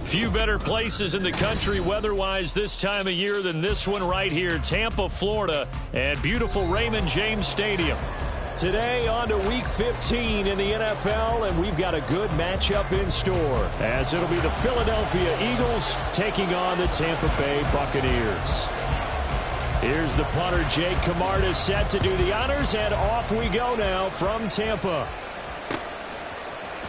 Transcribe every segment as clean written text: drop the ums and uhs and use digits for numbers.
Few better places in the country weather-wise this time of year than this one right here, Tampa, Florida, at beautiful Raymond James Stadium. Today on to Week 15 in the NFL, and we've got a good matchup in store, as it'll be the Philadelphia Eagles taking on the Tampa Bay Buccaneers. Here's the punter, Jake Camarda, set to do the honors, and off we go now from Tampa.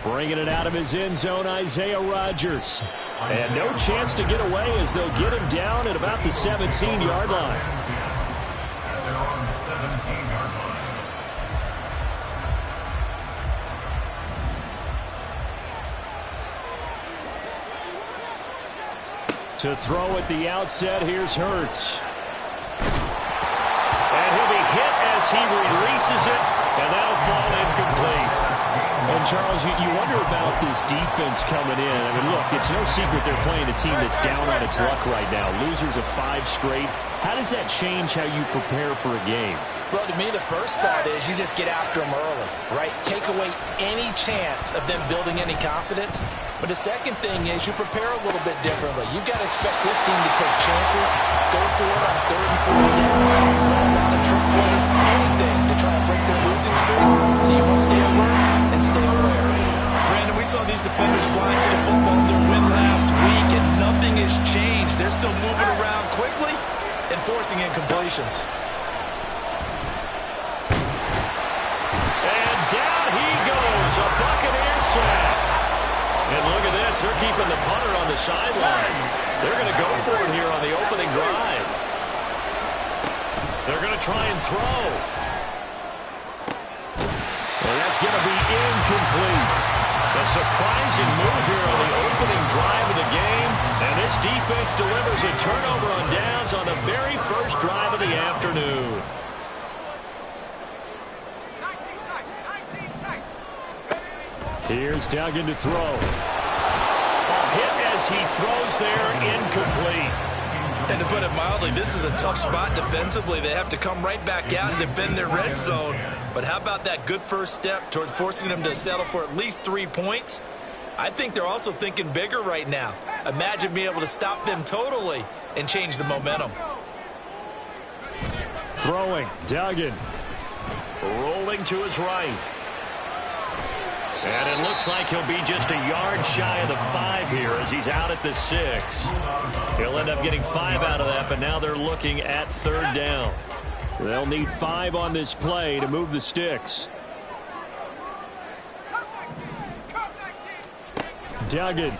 Bringing it out of his end zone, Isaiah Rodgers. And no chance to get away as they'll get him down at about the 17-yard line. To throw at the outset, here's Hurts. And he'll be hit as he releases it, and that'll fall incomplete. And, Charles, you wonder about this defense coming in. I mean, look, it's no secret they're playing a team that's down on its luck right now. Losers of 5 straight. How does that change how you prepare for a game? Well, to me, the first thought is you just get after them early, right? Take away any chance of them building any confidence. But the second thing is you prepare a little bit differently. You've got to expect this team to take chances, go for it on 3rd and 4 downs, run a lot of trick plays, anything to try to break their losing streak. So you must stay alert and stay aware. Brandon, we saw these defenders flying to the football in their win last week, and nothing has changed. They're still moving around quickly and forcing incompletions. And down he goes, a Buccaneer sack. And look at this, they're keeping the punter on the sideline. They're going to go for it here on the opening drive. They're going to try and throw. And that's going to be incomplete. A surprising move here on the opening drive of the game. And this defense delivers a turnover on downs on the very first drive of the afternoon. Here's Duggan to throw. A hit as he throws there, incomplete. And to put it mildly, this is a tough spot defensively. They have to come right back out and defend their red zone. But how about that good first step towards forcing them to settle for at least 3 points? I think they're also thinking bigger right now. Imagine being able to stop them totally and change the momentum. Throwing, Duggan. Rolling to his right. And it looks like he'll be just a yard shy of the 5 here as he's out at the 6. He'll end up getting 5 out of that, but now they're looking at 3rd down. They'll need 5 on this play to move the sticks. Duggan.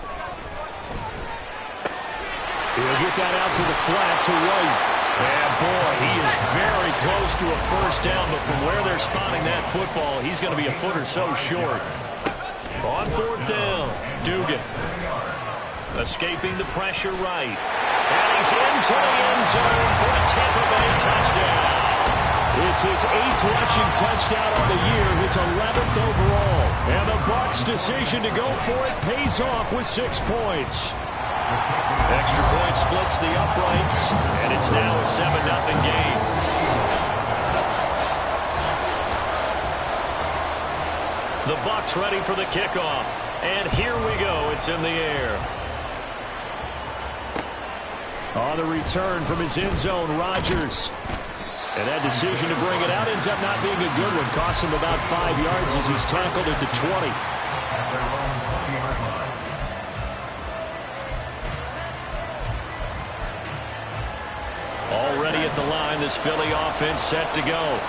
He'll get that out to the flat to right. And, boy, he is very close to a first down, but from where they're spotting that football, he's going to be a foot or so short. On 4th down, Dugan. Escaping the pressure right. And he's into the end zone for a Tampa Bay touchdown. It's his 8th rushing touchdown on the year, his 11th overall. And the Bucks' decision to go for it pays off with 6 points. Extra point splits the uprights, and it's now a 7-0 game. The Bucks ready for the kickoff, and here we go. It's in the air. On the return from his end zone, Rodgers. And that decision to bring it out ends up not being a good one. Costs him about 5 yards as he's tackled at the 20. Already at the line, this Philly offense set to go.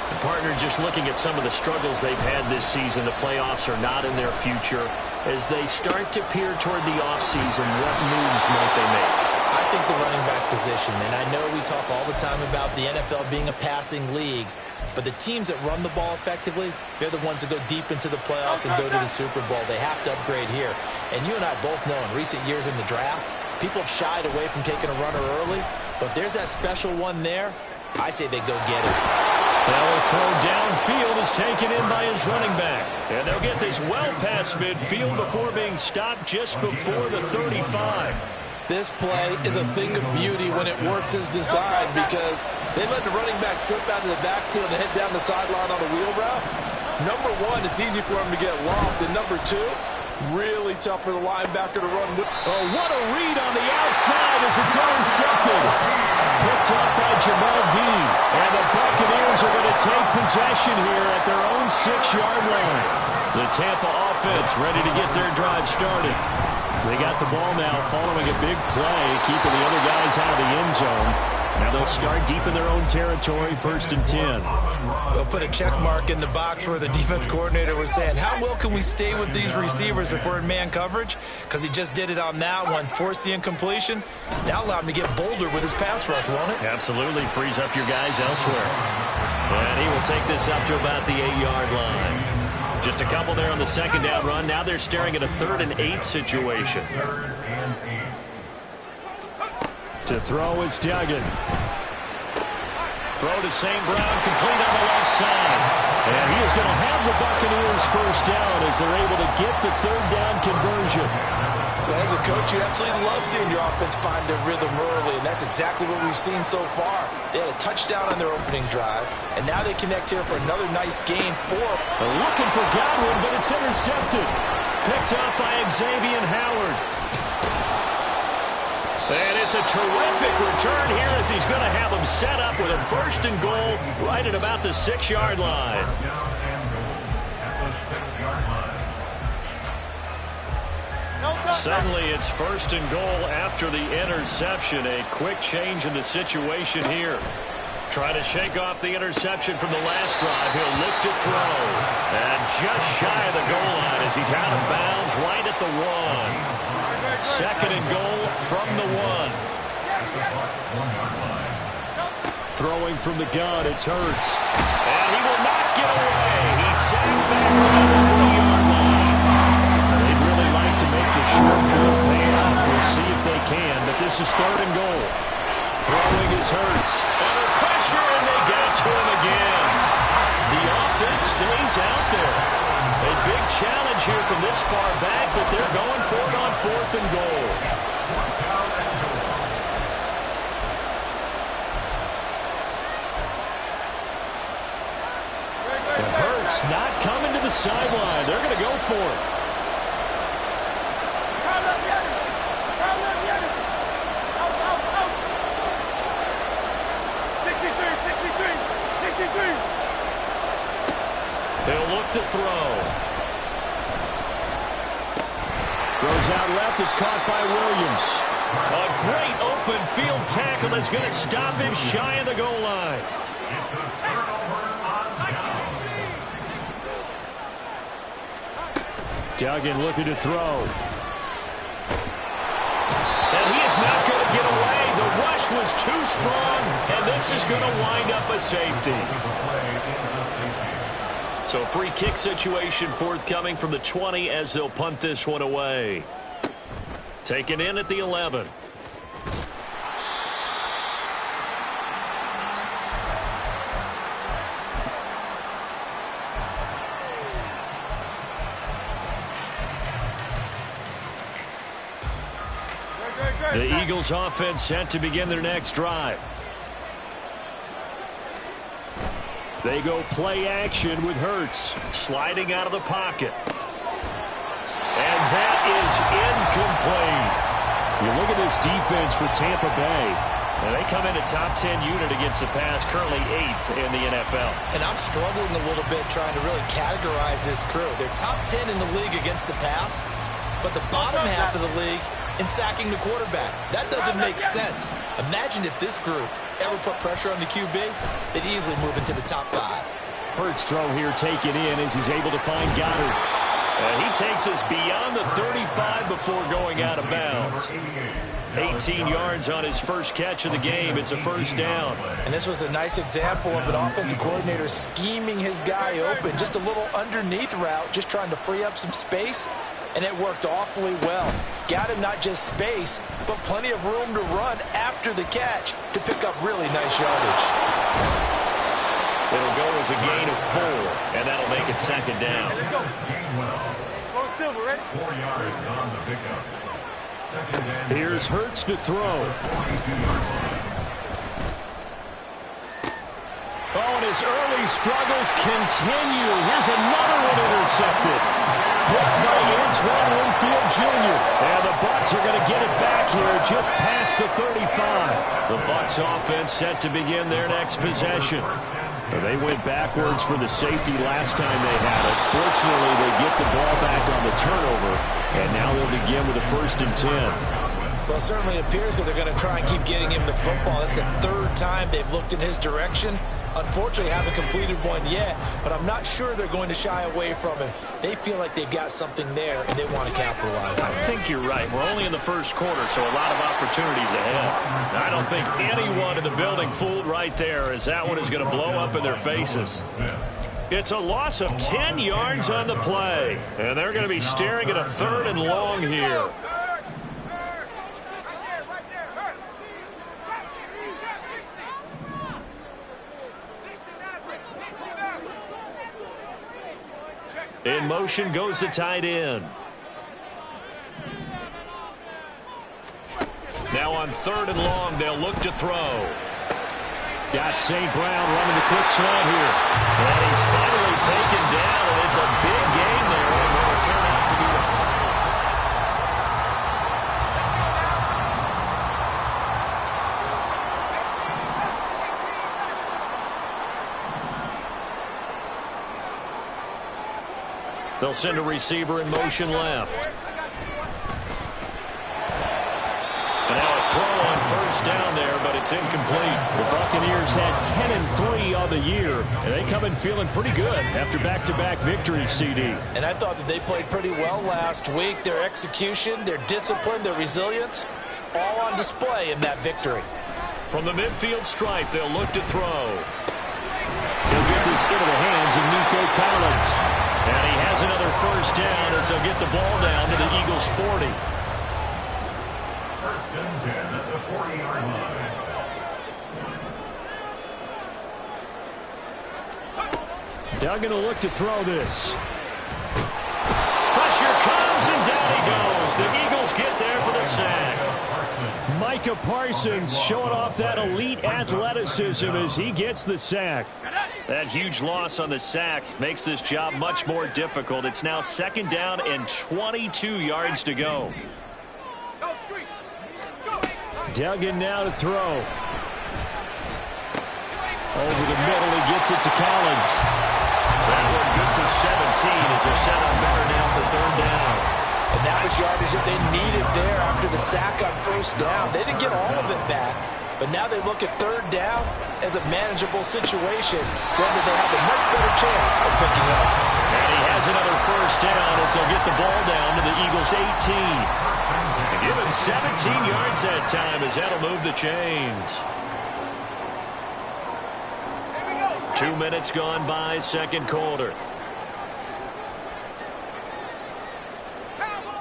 The partner just looking at some of the struggles they've had this season. The playoffs are not in their future. As they start to peer toward the offseason, what moves might they make? I think the running back position, and I know we talk all the time about the NFL being a passing league, but the teams that run the ball effectively, they're the ones that go deep into the playoffs and go to the Super Bowl. They have to upgrade here. And you and I both know in recent years in the draft, people have shied away from taking a runner early, but if there's that special one there, I say they go get it. They'll throw downfield is taken in by his running back. And they'll get this well past midfield before being stopped just before the 35. This play is a thing of beauty when it works as designed because they let the running back slip out of the backfield and head down the sideline on a wheel route. Number one, it's easy for him to get lost. And number two, Really tough for the linebacker to run with. Oh, what a read on the outside as it's intercepted. Picked up by Jamal Dean. And the Buccaneers are going to take possession here at their own 6-yard line. The Tampa offense ready to get their drive started. They got the ball now following a big play, keeping the other guys out of the end zone. Now they'll start deep in their own territory, 1st and 10. They'll put a check mark in the box where the defense coordinator was saying, how well can we stay with these receivers if we're in man coverage? Because he just did it on that one, forced the incompletion. That allowed him to get bolder with his pass rush, won't it? Absolutely, frees up your guys elsewhere. And he will take this up to about the 8-yard line. Just a couple there on the 2nd down run. Now they're staring at a 3rd and 8 situation. To throw is Duggan. Throw to St. Brown, complete on the left side. And he is going to have the Buccaneers 1st down as they're able to get the 3rd down conversion. Well, as a coach, you absolutely love seeing your offense find their rhythm early, and that's exactly what we've seen so far. They had a touchdown on their opening drive, and now they connect here for another nice gain. 4. They're looking for Godwin, but it's intercepted. Picked up by Xavier Howard. And it's a terrific return here as he's going to have them set up with a 1st and goal right at about the 6-yard line. Suddenly it's 1st and goal after the interception. A quick change in the situation here. Trying to shake off the interception from the last drive. He'll look to throw. And just shy of the goal line as he's out of bounds right at the 1. 2nd and goal from the 1. Throwing from the gun, it's Hurts. And he will not get away. He's sacked back around the 3-yard line. They'd really like to make the short field pay off. We'll see if they can, but this is 3rd and goal. Throwing is Hurts. Under pressure, and they got to him again. The offense stays out there. A big challenge here from this far back, but they're going for it on 4th and goal. And Hurts not coming to the sideline. They're going to go for it. They'll look to throw. Goes out left. It's caught by Williams. A great open field tackle that's going to stop him shy of the goal line. Duggan looking to throw. And he is not going to get away. The rush was too strong, and this is going to wind up a safety. So free kick situation forthcoming from the 20 as they'll punt this one away. Taken in at the 11. The Eagles offense set to begin their next drive. They go play action with Hurts, sliding out of the pocket. And that is incomplete. You look at this defense for Tampa Bay. And they come in a top 10 unit against the pass, currently 8th in the NFL. And I'm struggling a little bit trying to really categorize this crew. They're top 10 in the league against the pass, but the bottom half of the league in sacking the quarterback. That doesn't make sense. Imagine if this group ever put pressure on the QB, they'd easily move into the top 5. Hurts throw here taken in as he's able to find Goddard. And he takes us beyond the 35 before going out of bounds. 18 yards on his first catch of the game. It's a 1st down. And this was a nice example of an offensive coordinator scheming his guy open. Just a little underneath route, just trying to free up some space. And it worked awfully well. Got him not just space, but plenty of room to run after the catch to pick up really nice yardage. It'll go as a gain of 4, and that'll make it 2nd down. Here's Hurts to throw. Oh, and his early struggles continue. Here's another one intercepted. picked by Antoine Winfield Jr. And the Bucks are going to get it back here just past the 35. The Bucks offense set to begin their next possession. They went backwards for the safety last time they had it. Fortunately, they get the ball back on the turnover, and now they'll begin with a 1st and 10. Well, it certainly appears that they're going to try and keep getting him the football. That's the 3rd time they've looked in his direction. Unfortunately, haven't completed one yet, but I'm not sure they're going to shy away from him. They feel like they've got something there, and they want to capitalize on it. I think you're right. We're only in the 1st quarter, so a lot of opportunities ahead. I don't think anyone in the building fooled right there, as that one is going to blow up in their faces. It's a loss of 10 yards on the play, and they're going to be staring at a 3rd and long here. In motion goes the tight end. Now on 3rd and long, they'll look to throw. Got St. Brown running the quick slant here. And he's finally taken down, and it's a big game there. And will turn out to be the final. They'll send a receiver in motion left. And now a throw on 1st down there, but it's incomplete. The Buccaneers had 10-3 on the year, and they come in feeling pretty good after back-to-back victories, CD. And I thought that they played pretty well last week. Their execution, their discipline, their resilience, all on display in that victory. From the midfield stripe, they'll look to throw. He'll get this into the hands of Nico Collins. And he has another 1st down as they'll get the ball down to the Eagles' 40. 1st and 10 at the 40-yard line. They're going to look to throw this. Pressure comes, and down he goes. The Eagles get there for the sack. Micah Parsons showing off that elite athleticism as he gets the sack. That huge loss on the sack makes this job much more difficult. It's now 2nd down and 22 yards to go. Duggan now to throw. Over the middle, he gets it to Collins. That one good for 17 as they're set on better now for 3rd down. And that was yardage that they needed there after the sack on 1st down. They didn't get all of it back, but now they look at 3rd down as a manageable situation, whether they have a much better chance of picking up. And he has another 1st down as they'll get the ball down to the Eagles' 18. And give him 17 yards that time as that'll move the chains. 2 minutes gone by, 2nd quarter.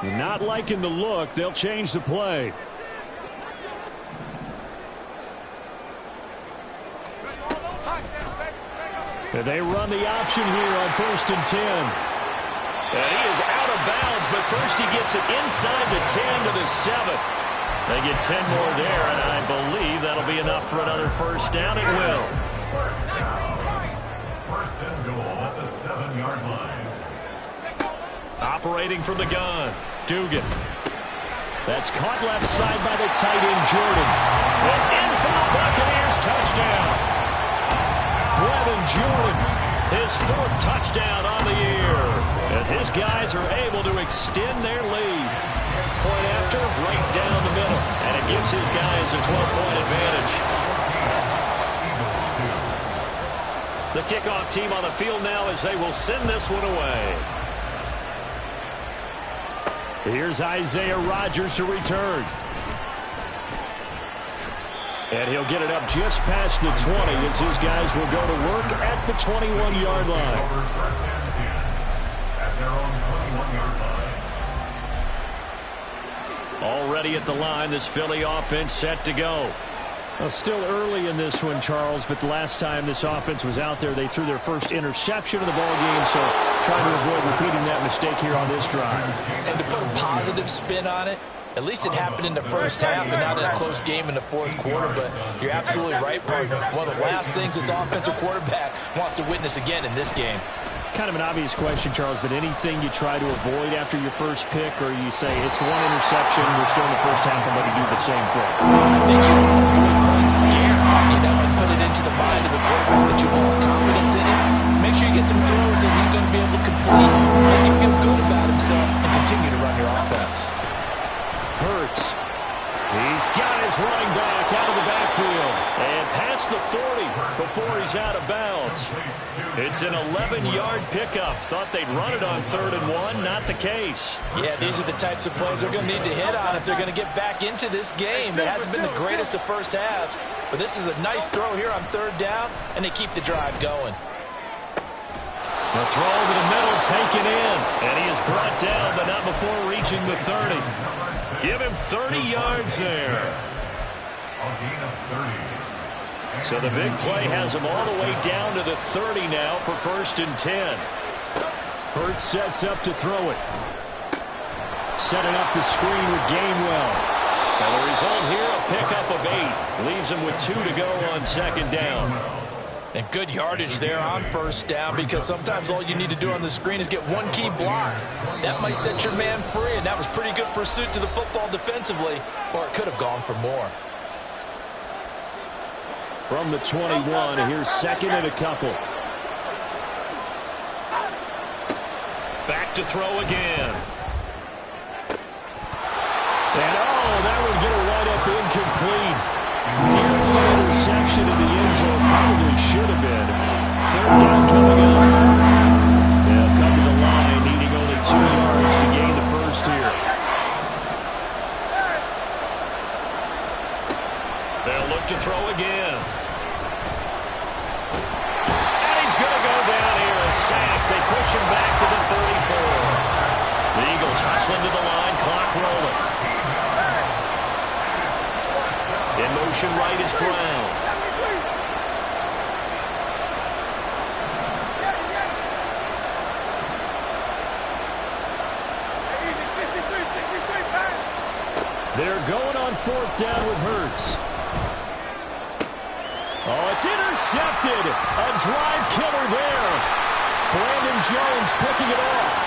Not liking the look. They'll change the play. And they run the option here on 1st and 10. And he is out of bounds, but first he gets it inside the 10 to the 7. They get 10 more there, and I believe that'll be enough for another 1st down. It will. 1st and goal at the 7-yard line. Operating from the gun, Dugan. That's caught left side by the tight end, Jordan. And in for the Buccaneers, touchdown. Brevin Jordan, his 4th touchdown on the year, as his guys are able to extend their lead. Point after, right down the middle, and it gives his guys a 12-point advantage. The kickoff team on the field now as they will send this one away. Here's Isaiah Rodgers to return. And he'll get it up just past the 20 as his guys will go to work at the 21-yard line. At their own 21-yard line. Already at the line, this Philly offense set to go. Well, still early in this one, Charles, but the last time this offense was out there, they threw their first interception of the ball game, so trying to avoid repeating that mistake here on this drive. And to put a positive spin on it, at least it happened in the 1st half and not in a close game in the 4th quarter, but you're absolutely right, partner. One of the last things this offensive quarterback wants to witness again in this game. kind of an obvious question, Charles, but anything you try to avoid after your first pick, or you say it's one interception, we're still in the first half, I'm going to do the same thing? I think you want to avoid playing scared. That might put it into the mind of the quarterback that you've lost confidence in him. Make sure you get some throws that he's going to be able to complete, make him feel good about himself, and continue to run your offense. Hurts. He's got his running back out of the backfield. And past the 40 before he's out of bounds. It's an 11-yard pickup. Thought they'd run it on 3rd and 1. Not the case. Yeah, these are the types of plays they're going to need to hit on if they're going to get back into this game. It hasn't been the greatest of first halves, but this is a nice throw here on 3rd down, and they keep the drive going. The throw to the middle taken in, and he is brought down, but not before reaching the 30. Give him 30 yards there. A gain of 30. So the big play has him all the way down to the 30 now for 1st and 10. Hurts sets up to throw it. Setting up the screen with Gainwell. And the result here, a pickup of 8. Leaves him with 2 to go on 2nd down. And good yardage there on 1st down, because sometimes all you need to do on the screen is get one key block. That might set your man free, and that was pretty good pursuit to the football defensively, or it could have gone for more. From the 21, and here's 2nd and a couple. Back to throw again. And that would get a right up incomplete. Nearly an interception in the end zone. Probably should have been. 3rd down coming up. They'll come to the line, needing only 2 yards to gain the first here. They'll look to throw again. And he's going to go down here. A sack. They push him back to the 34. The Eagles hustling to the line. Clock rolling. In motion right is Brown. They're going on 4th down with Hurts. Oh, it's intercepted. A drive killer there. Brandon Jones picking it off.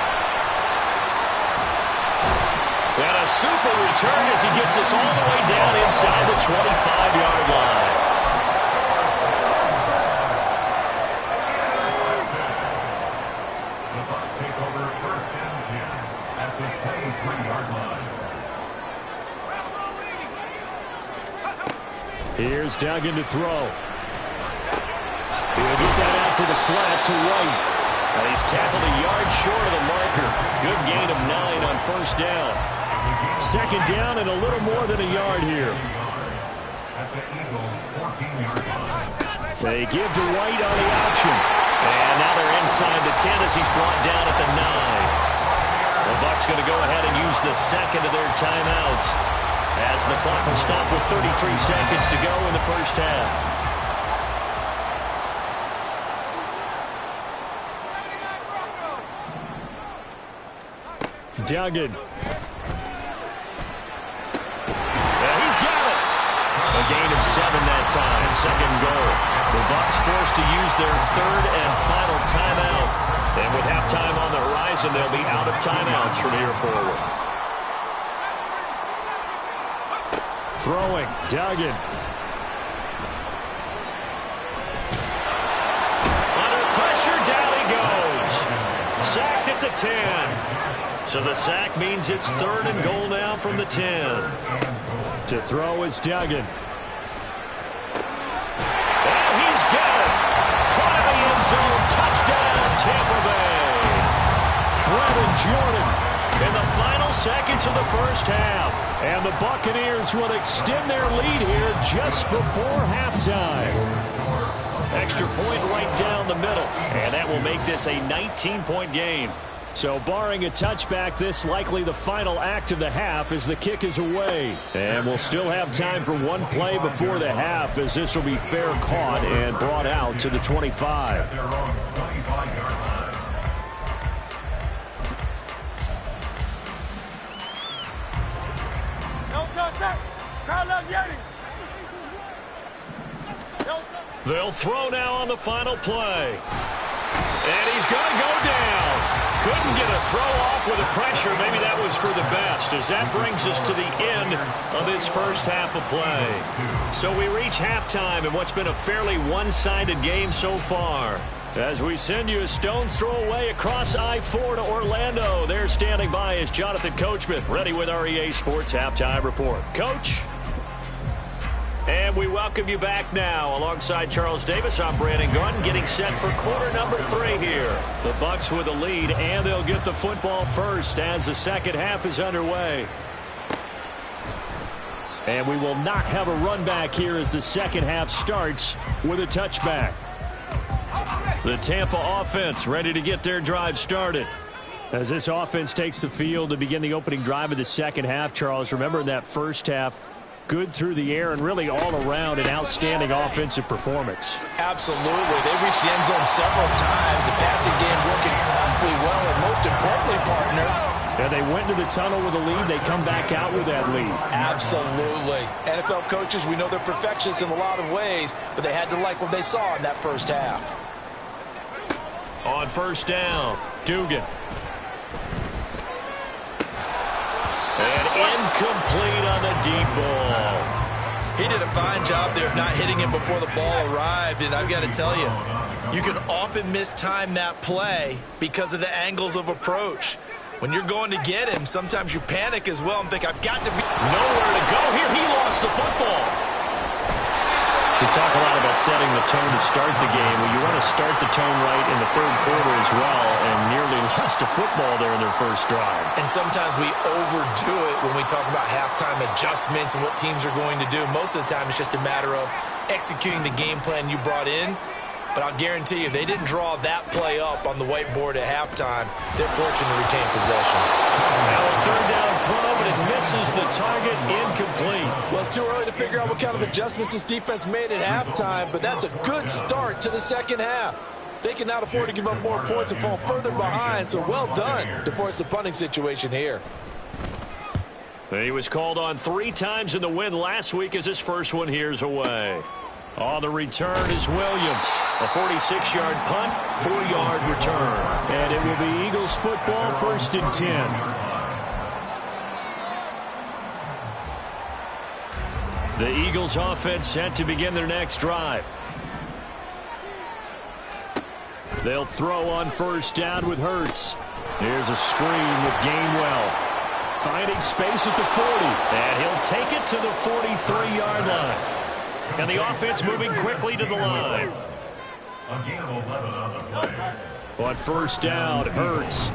And a super return as he gets us all the way down inside the 25-yard line. The Bucks take over 1st and 10 at the 23-yard line. Here's Duggan to throw. He'll get that out to the flat to White. And he's tackled a yard short of the marker. Good gain of 9 on 1st down. 2nd down and a little more than a yard here. At the Eagles' 14-yard line. They give to White on the option. And now they're inside the 10 as he's brought down at the 9. The Bucks going to go ahead and use the 2nd of their timeouts, as the clock will stop with 33 seconds to go in the first half. Duggan. Yeah, he's got it. A gain of 7 that time. 2nd goal. The Bucks forced to use their 3rd and final timeout. And with halftime on the horizon, they'll be out of timeouts from here forward. Throwing. Duggan. Under pressure, down he goes. Sacked at the 10. So the sack means it's 3rd and goal now from the 10. To throw is Duggan. And he's got it. Caught in the end zone. Touchdown, Tampa Bay. Brandon Jordan in the final seconds of the first half. And the Buccaneers will extend their lead here just before halftime. Extra point right down the middle. And that will make this a 19-point game. So barring a touchback, this likely the final act of the half as the kick is away. And we'll still have time for one play before the half, as this will be fair caught and brought out to the 25. Their own 25-yard line. They'll throw now on the final play. And he's going to go down. Couldn't get a throw off with the pressure. Maybe that was for the best, as that brings us to the end of this first half of play. So we reach halftime in what's been a fairly one-sided game so far. As we send you a stone's throw away across I-4 to Orlando. There standing by is Jonathan Coachman, ready with our EA Sports Halftime Report. Coach? And we welcome you back now. Alongside Charles Davis, I'm Brandon Gunn, getting set for quarter number 3 here. The Bucks with a lead, and they'll get the football first as the second half is underway. And we will not have a run back here as the second half starts with a touchback. The Tampa offense ready to get their drive started. As this offense takes the field to begin the opening drive of the second half, Charles, remember in that first half, good through the air and really all around an outstanding offensive performance. Absolutely. They reached the end zone several times. The passing game working awfully well, and most importantly, partner, and they went into the tunnel with a lead. They come back out with that lead. Absolutely. NFL coaches, we know they're perfectionists in a lot of ways, but they had to like what they saw in that first half. On first down, Dugan. And incomplete on the deep ball. He did a fine job there of not hitting him before the ball arrived, and I've got to tell you, you can often mistime that play because of the angles of approach. When you're going to get him, sometimes you panic as well and think, I've got to be... Nowhere to go here. He lost the football. We talk a lot about setting the tone to start the game. Well, you want to start the tone right in the third quarter as well, and nearly lost a football there in their first drive. And sometimes we overdo it when we talk about halftime adjustments and what teams are going to do. Most of the time, it's just a matter of executing the game plan you brought in. But I'll guarantee you, they didn't draw that play up on the whiteboard at halftime. They're fortunate to retain possession. Now a third down throw, but it misses the target, incomplete. Well, it's too early to figure out what kind of adjustments this defense made at halftime, but that's a good start to the second half. They can now afford to give up more points and fall further behind, so well done to force the punting situation here. He was called on 3 times in the win last week as his first one here's away. On the return is Williams. A 46-yard punt, 4-yard return. And it will be Eagles football, 1st and 10. The Eagles offense set to begin their next drive. They'll throw on first down with Hurts. Here's a screen with Gainwell. Finding space at the 40. And he'll take it to the 43-yard line. And the offense moving quickly to the line. On first down, Hurts.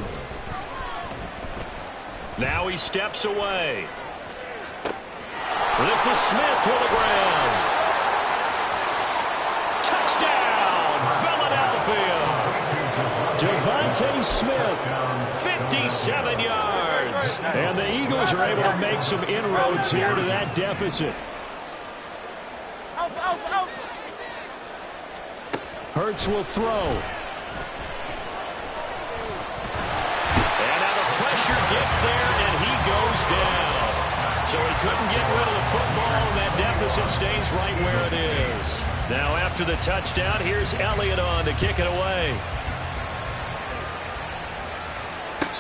Now he steps away. This is Smith to the ground. Touchdown, Philadelphia. Devontae Smith, 57 yards. And the Eagles are able to make some inroads here to that deficit. Hurts will throw. And now the pressure gets there, and he goes down. So he couldn't get rid of the football, and that deficit stays right where it is. Now after the touchdown, here's Elliott on to kick it away.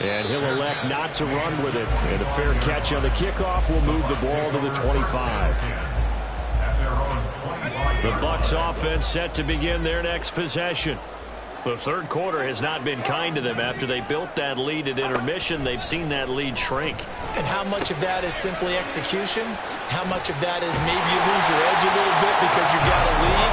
And he'll elect not to run with it. And a fair catch on the kickoff will move the ball to the 25. The Bucks offense set to begin their next possession. The third quarter has not been kind to them. After they built that lead at intermission, they've seen that lead shrink. And how much of that is simply execution? How much of that is maybe you lose your edge a little bit because you got a lead?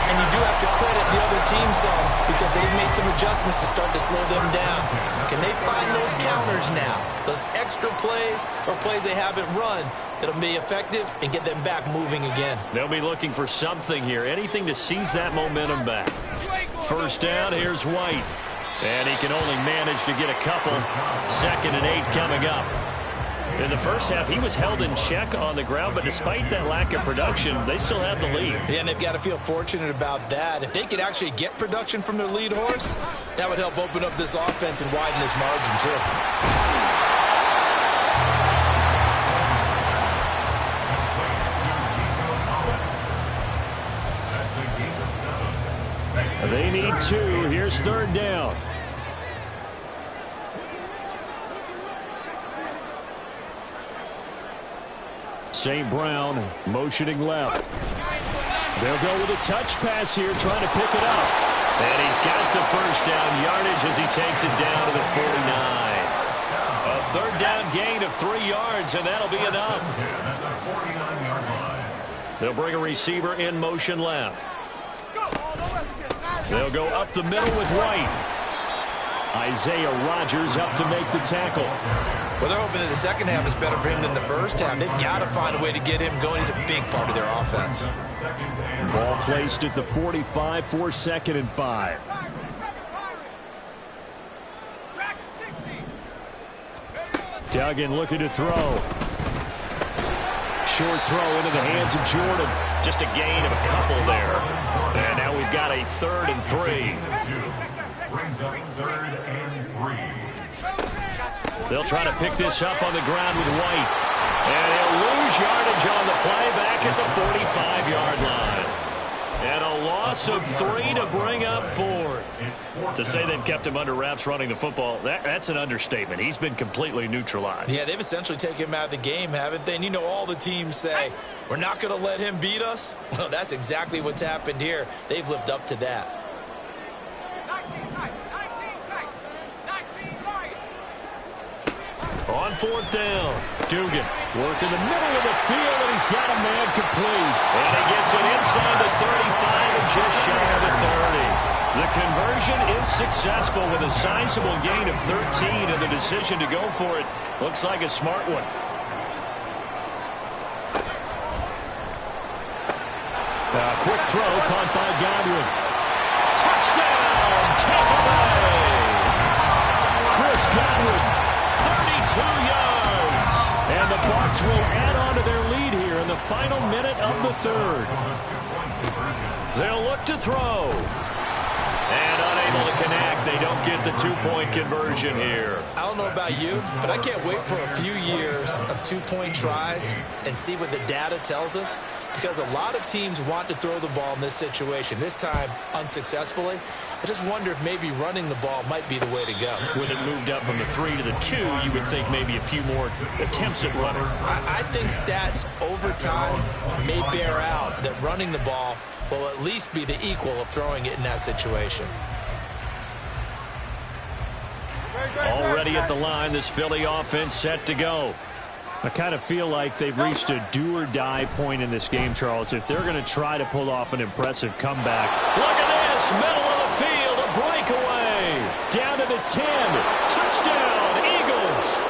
And you do have to credit the other team some because they've made some adjustments to start to slow them down. Can they find those counters now? Those extra plays or plays they haven't run that'll be effective and get them back moving again. They'll be looking for something here. Anything to seize that momentum back. First down, here's White. And he can only manage to get a couple. 2nd and 8 coming up. In the first half, he was held in check on the ground, but despite that lack of production, they still have the lead. Yeah, and they've got to feel fortunate about that. If they could actually get production from their lead horse, that would help open up this offense and widen this margin, too. They need 2. Here's 3rd down. St. Brown motioning left. They'll go with a touch pass here, trying to pick it up. And he's got the first down yardage as he takes it down to the 49. A 3rd down gain of 3 yards, and that'll be enough. They'll bring a receiver in motion left. They'll go up the middle with White. Isaiah Rodgers up to make the tackle. Well, they're hoping that the second half is better for him than the first half. They've got to find a way to get him going. He's a big part of their offense. Ball placed at the 45 for 2nd and 5. Duggan looking to throw. Short throw into the hands of Jordan. Just a gain of a couple there. And now we've got a 3rd and 3. Brings up 3rd and 3. They'll try to pick this up on the ground with White. And he'll lose yardage on the play back at the 45-yard line. And a loss of 3 to bring up 4th. To say they've kept him under wraps running the football, that's an understatement. He's been completely neutralized. Yeah, they've essentially taken him out of the game, haven't they? And you know all the teams say, we're not going to let him beat us. Well, that's exactly what's happened here. They've lived up to that. On 4th down, Dugan working the middle of the field, and he's got a man complete. And he gets it inside the 35 and just shy of the 30. The conversion is successful with a sizable gain of 13, and the decision to go for it looks like a smart one. Quick throw caught by Godwin. Touchdown, Tampa Bay. Chris Godwin. 32 yards. And the Bucks will add on to their lead here in the final minute of the 3rd. They'll look to throw. And unable to connect. They don't get the 2-point conversion here. I don't know about you, but I can't wait for a few years of 2-point tries and see what the data tells us, because a lot of teams want to throw the ball in this situation. This time, unsuccessfully. I just wonder if maybe running the ball might be the way to go. With it moved up from the 3 to the 2, you would think maybe a few more attempts at running. I think stats over time may bear out that running the ball will at least be the equal of throwing it in that situation. Already at the line, this Philly offense set to go. I kind of feel like they've reached a do-or-die point in this game, Charles, if they're going to try to pull off an impressive comeback. Look at this, middle of the field, a breakaway. Down to the 10, touchdown, Eagles.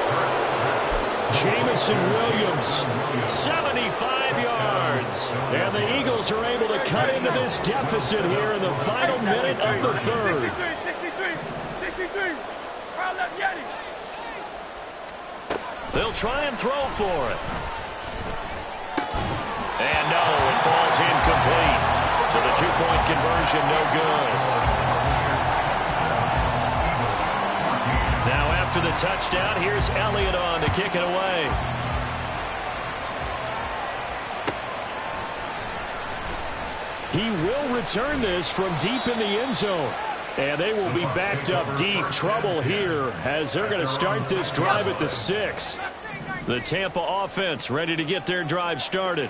Jamison Williams, 75 yards. And the Eagles are able to cut into this deficit here in the final minute of the 3rd. 63. They'll try and throw for it. And no, it falls incomplete. So the 2-point conversion, no good. Now after the touchdown, here's Elliott on to kick it away. He will return this from deep in the end zone. And they will be backed up deep. Trouble here as they're going to start this drive at the 6. The Tampa offense ready to get their drive started.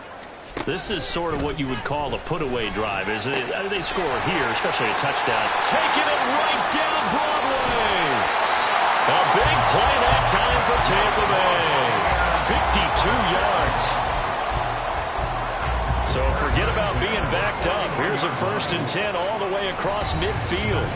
This is sort of what you would call a put-away drive, isn't it? They score here, especially a touchdown. Taking it right down Broadway. A big play that time for Tampa Bay. 52 yards. So forget about being backed up. Here's a 1st and 10 all the way across midfield.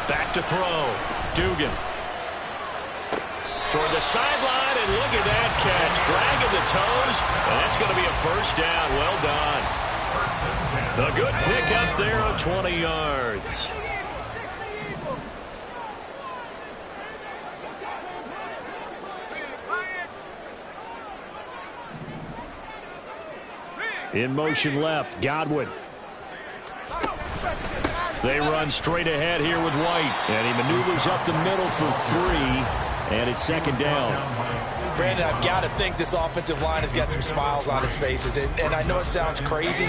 Back to throw. Dugan. Toward the sideline, and look at that catch. Dragging the toes, and that's going to be a 1st down. Well done. A good pick up there of 20 yards. In motion left, Godwin. They run straight ahead here with White. And he maneuvers up the middle for 3. And it's second down. Brandon, I've got to think this offensive line has got some smiles on its faces. And I know it sounds crazy,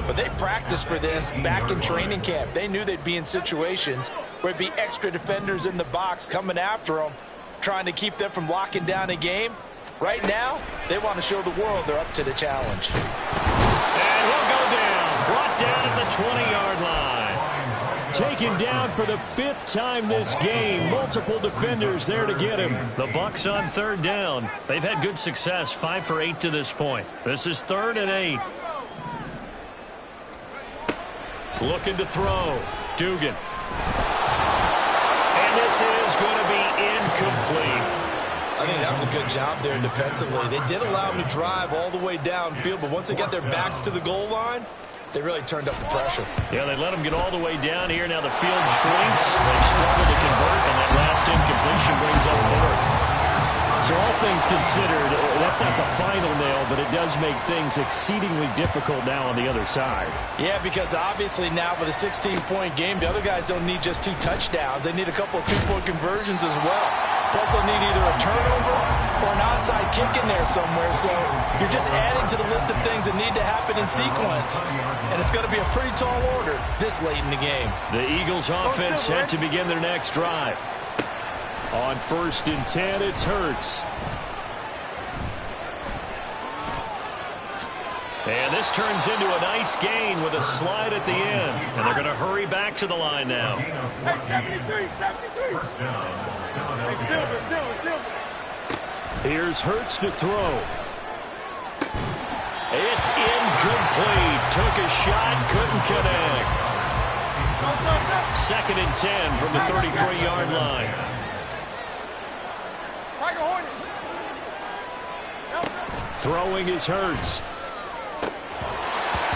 but they practiced for this back in training camp. They knew they'd be in situations where it'd be extra defenders in the box coming after them, trying to keep them from locking down a game. Right now, they want to show the world they're up to the challenge. And he'll go down. Brought down at the 20-yard line. Taken down for the 5th time this game. Multiple defenders there to get him. The Bucks on third down. They've had good success, 5 for 8 to this point. This is 3rd and 8. Looking to throw. Dugan. And this is going to be incomplete. I think that was a good job there defensively. They did allow them to drive all the way downfield, but once they got their backs to the goal line, they really turned up the pressure. Yeah, they let them get all the way down here. Now the field shrinks. They've struggled to convert, and that last incompletion brings up 4th. So all things considered, that's not the final nail, but it does make things exceedingly difficult now on the other side. Yeah, because obviously now with a 16-point game, the other guys don't need just 2 touchdowns. They need a couple of 2-point conversions as well. Plus, they'll need either a turnover or an onside kick in there somewhere. So you're just adding to the list of things that need to happen in sequence. And it's going to be a pretty tall order this late in the game. The Eagles offense set to begin their next drive. On 1st and 10, it's Hurts. And this turns into a nice gain with a slide at the end. And they're going to hurry back to the line now. Here's Hurts to throw. It's incomplete. Took a shot, couldn't connect. 2nd and 10 from the 33-yard line. Throwing is Hurts.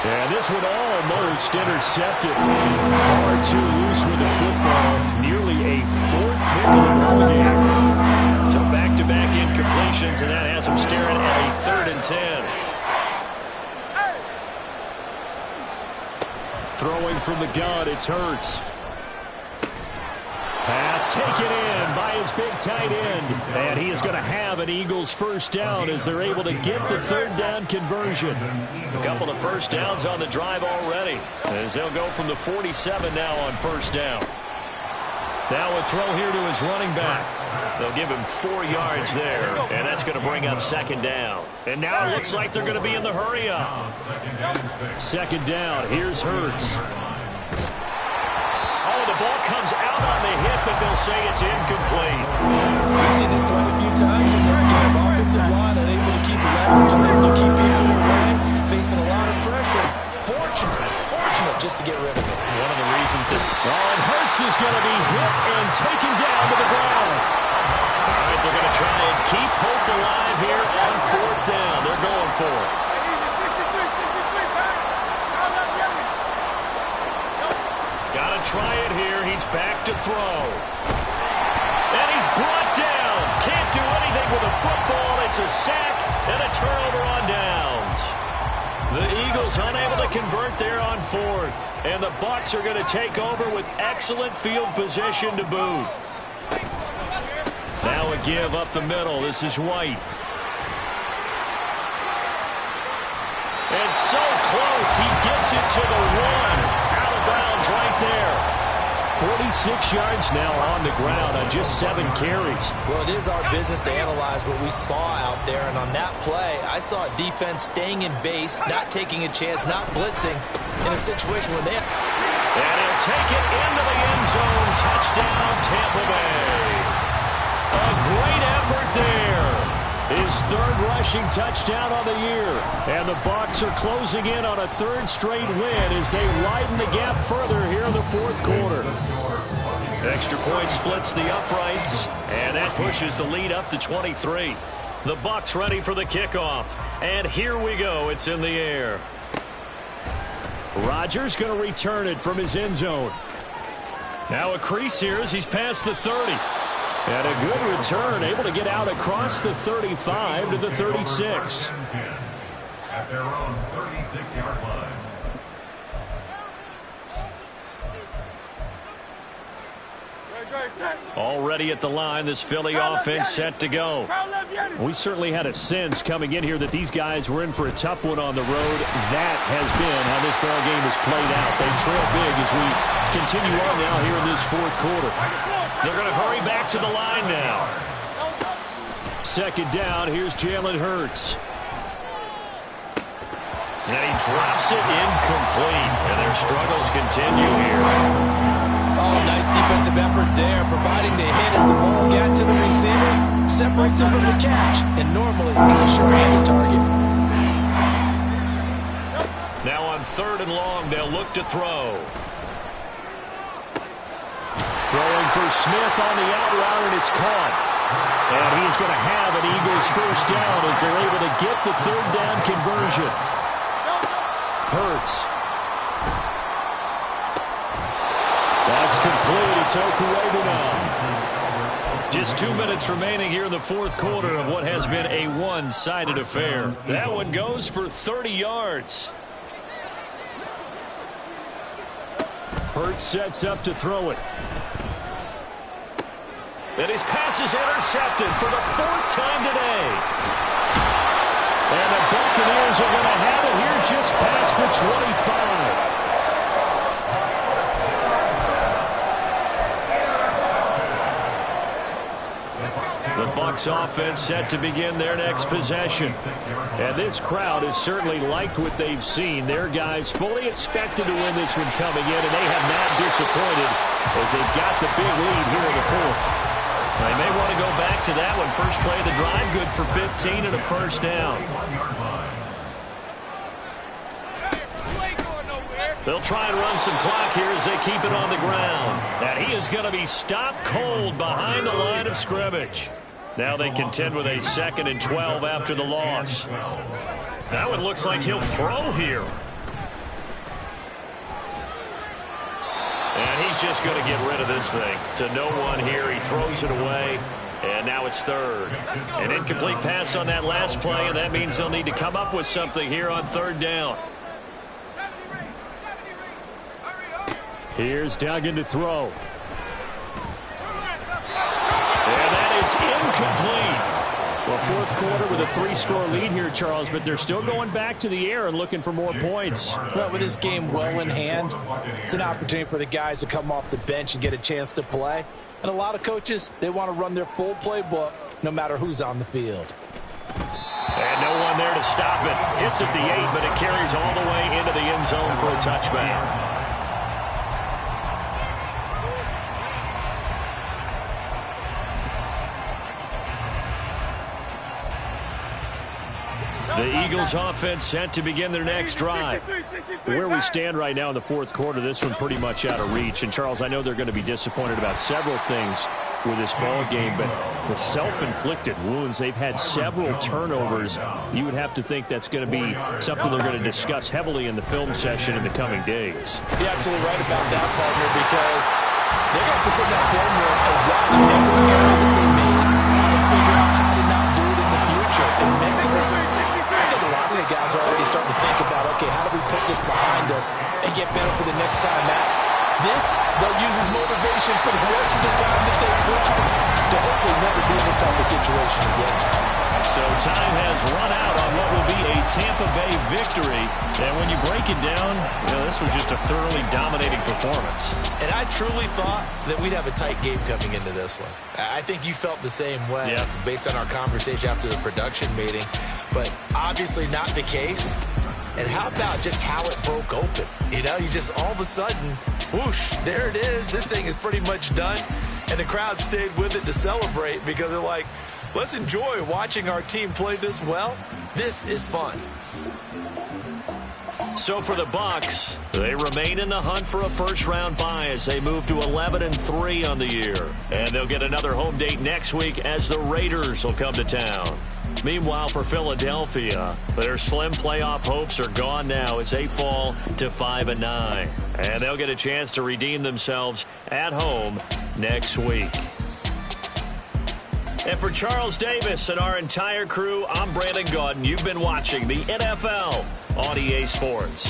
And this one almost intercepted. Far too loose with the football. Nearly a 4th pick of the ball game. So back-to-back incompletions, and that has them staring at a 3rd and 10. Throwing from the gun, it's Hurts. Pass taken in by his big tight end. And he is going to have an Eagles first down as they're able to get the 3rd down conversion. A couple of first downs on the drive already, as they'll go from the 47 now on first down. Now a throw here to his running back. They'll give him 4 yards there, and that's going to bring up 2nd down. And now it looks like they're going to be in the hurry-up. 2nd down, here's Hurts. The ball comes out on the hit, but they'll say it's incomplete. We've seen this quite a few times in this game. Offensive line unable to keep leverage, unable to keep people away, facing a lot of pressure. Fortunate just to get rid of it. One of the reasons that... and Hurts is going to be hit and taken down to the ground. All right, they're going to try and keep hope alive here on 4th down. They're going for it. Got to try it here. He's back to throw. And he's brought down. Can't do anything with a football. It's a sack and a turnover on downs. The Eagles unable to convert there on 4th. And the Bucks are going to take over with excellent field position to boot. Now a give up the middle. This is White. And so close. He gets it to the 1. Bounds right there. 46 yards now on the ground on just 7 carries. Well, it is our business to analyze what we saw out there, and on that play, I saw a defense staying in base, not taking a chance, not blitzing in a situation where they... And he'll take it into the end zone. Touchdown, Tampa Bay. A great effort there. His 3rd rushing touchdown on the year. And the Bucks are closing in on a 3rd straight win as they widen the gap further here in the 4th quarter. Extra point splits the uprights, and that pushes the lead up to 23. The Bucks ready for the kickoff. And here we go. It's in the air. Rodgers going to return it from his end zone. Now a crease here as he's past the 30. And a good return, able to get out across the 35 to the 36. At their own 36-yard line. Already at the line, this Philly offense set to go. We certainly had a sense coming in here that these guys were in for a tough one on the road. That has been how this ball game has played out. They trail big as we continue on now here in this fourth quarter. They're going to hurry back to the line now. Second down, here's Jalen Hurts. And he drops it incomplete. And their struggles continue here. Oh, nice defensive effort there, providing the hit as the ball got to the receiver, separates him from the catch, and normally he's a sure-handed target. Now on 3rd and long, they'll look to throw. Throwing for Smith on the out route, and it's caught. And he's going to have an Eagles first down as they're able to get the 3rd down conversion. Hurts. That's complete. It's Okuebu now. Just 2 minutes remaining here in the fourth quarter of what has been a one-sided affair. That one goes for 30 yards. Hurts sets up to throw it. And his pass is intercepted for the 4th time today. And the Buccaneers are going to have it here just past the 25. The Bucks offense set to begin their next possession. And this crowd has certainly liked what they've seen. Their guys fully expected to win this one coming in, and they have not disappointed as they got the big lead here in the fourth. They may want to go back to that one. First play of the drive, good for 15 and a first down. They'll try and run some clock here as they keep it on the ground. And he is going to be stopped cold behind the line of scrimmage. Now they contend with a 2nd and 12 after the loss. That one looks like he'll throw here. And he's just going to get rid of this thing. To no one here. He throws it away. And now it's 3rd. An incomplete pass on that last play, and that means they'll need to come up with something here on 3rd down. Here's Duggan to throw. And that is incomplete. Well, fourth quarter with a 3-score lead here, Charles, but they're still going back to the air and looking for more points. Well, with this game well in hand, it's an opportunity for the guys to come off the bench and get a chance to play. And a lot of coaches, they want to run their full playbook no matter who's on the field. And no one there to stop it. Hits at the 8, but it carries all the way into the end zone for a touchdown. The Eagles offense set to begin their next drive. Where we stand right now in the fourth quarter, this one pretty much out of reach. And, Charles, I know they're going to be disappointed about several things with this ball game, but the self-inflicted wounds, they've had several turnovers. You would have to think that's going to be something they're going to discuss heavily in the film session in the coming days. You're absolutely right about that, partner, because they're going to have to sit in that film room and watch every error that they made and figure out how to not do it in the future. And mentally, I think a lot of the guys are already starting to think about, okay, how do we put this behind us and get better for the next time out? This, they'll use as motivation for the rest of the time that they play to hopefully never be in this type of situation again. So time has run out on what will be a Tampa Bay victory. And when you break it down, you know, this was just a thoroughly dominating performance. And I truly thought that we'd have a tight game coming into this one. I think you felt the same way based on our conversation after the production meeting. But obviously not the case. And how about just how it broke open? You know, you just all of a sudden, whoosh, there it is. This thing is pretty much done. And the crowd stayed with it to celebrate because they're like, let's enjoy watching our team play this well. This is fun. So for the Bucks, they remain in the hunt for a first-round bye as they move to 11-3 on the year. And they'll get another home date next week as the Raiders will come to town. Meanwhile, for Philadelphia, their slim playoff hopes are gone now as they fall to 5-9. And they'll get a chance to redeem themselves at home next week. And for Charles Davis and our entire crew, I'm Brandon Gaudin. You've been watching the NFL on EA Sports.